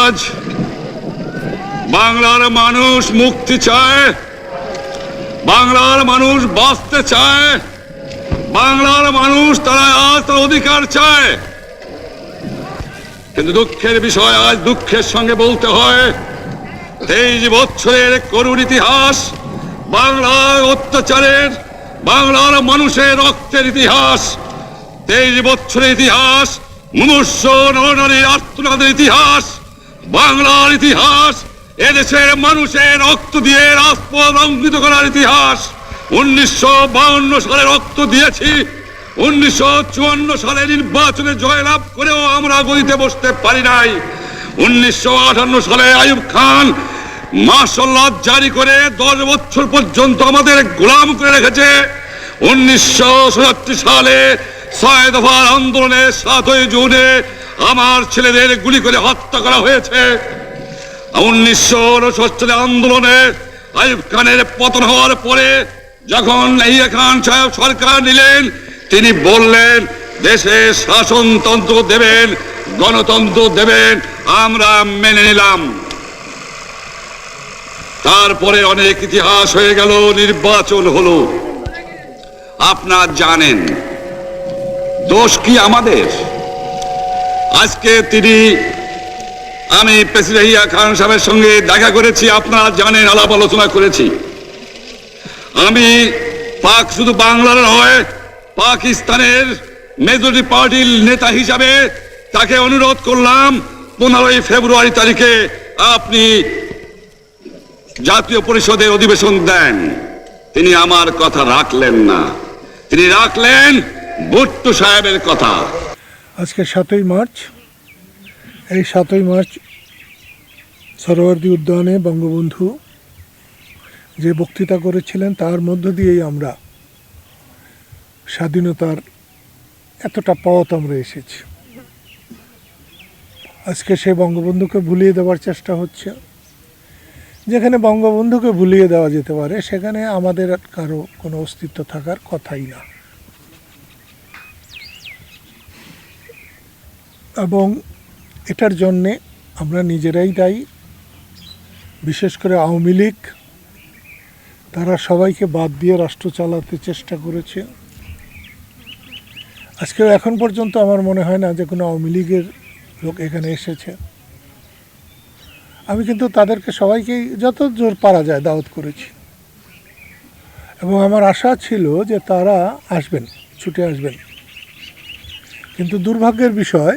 আজ বাংলার মানুষ মুক্তি চায়, বাংলার মানুষ বাঁচতে চায়, বাংলার মানুষ তারা আজ তার অধিকার চায়। কিন্তু দুঃখের বিষয়, আজ দুঃখের সঙ্গে বলতে হয় 23 বছরের করুণ ইতিহাস, বাংলার অত্যাচারের, বাংলার মানুষের রক্তের ইতিহাস, 23 বছরের ইতিহাস, মুমূর্ষ নরনারীর আর্তনাদের ইতিহাস, বাংলার ইতিহাস, এদেশের মানুষের রক্ত দিয়ে রাজপথ অঙ্কিত করার ইতিহাস। 1952 সালে রক্ত দিয়েছি, 1954 সালে নির্বাচনে জয়লাভ করেও আমরা গদিতে বসতে পারি নাই। 1958 সালে আইয়ুব খান মার্শাল ল জারি করে 10 বছর পর্যন্ত আমাদের গোলাম করে রেখেছে। 1967 সালে 6 দফার আন্দোলনে 7ই জুনে আমার ছেলেদের গুলি করে হত্যা করা হয়েছে। 1969 সালে আন্দোলনে আইয়ুব খানের পতন হওয়ার পরে যখন ইয়াহিয়া খান সাহেব সরকার নিলেন, তিনি বললেন দেশে শাসনতন্ত্র দেবেন, গণতন্ত্র দেবেন, আমরা মেনে নিলাম। তারপরে অনেক ইতিহাস হয়ে গেল, নির্বাচন হলো। আপনারা জানেন দোষ কি আমাদের? আজকে আমি প্রেসিডেন্ট ইয়াহিয়া খান সাহেবের সঙ্গে দেখা করেছি, আপনারা জানেন, আলাপ আলোচনা করেছি। আমি শুধু বাংলার নয়, পাকিস্তানের মেজরিটি পার্টির নেতা হিসাবে তাকে অনুরোধ করলাম 15 ফেব্রুয়ারি তারিখে আপনি জাতীয় পরিষদের অধিবেশন দেন। তিনি আমার কথা রাখলেন না, তিনি রাখলেন ভুট্টো সাহেবের কথা। আজকে 7ই মার্চ, এই 7ই মার্চ সরোয়ার্দী উদ্যানে বঙ্গবন্ধু যে বক্তৃতা করেছিলেন তার মধ্য দিয়েই আমরা স্বাধীনতার এতটা পথ আমরা এসেছি। আজকে সেই বঙ্গবন্ধুকে ভুলিয়ে দেওয়ার চেষ্টা হচ্ছে। যেখানে বঙ্গবন্ধুকে ভুলিয়ে দেওয়া যেতে পারে সেখানে আমাদের কারো কোনো অস্তিত্ব থাকার কথাই না। এবং এটার জন্যে আমরা নিজেরাই দায়ী। বিশেষ করে আওয়ামী লীগ, তারা সবাইকে বাদ দিয়ে রাষ্ট্র চালাতে চেষ্টা করেছে। আজকেও এখন পর্যন্ত আমার মনে হয় না যে কোনো আওয়ামী লীগের লোক এখানে এসেছে। আমি কিন্তু তাদেরকে সবাইকেই যত জোর পারা যায় দাওয়াত করেছি, এবং আমার আশা ছিল যে তারা আসবেন, ছুটে আসবেন। কিন্তু দুর্ভাগ্যের বিষয়,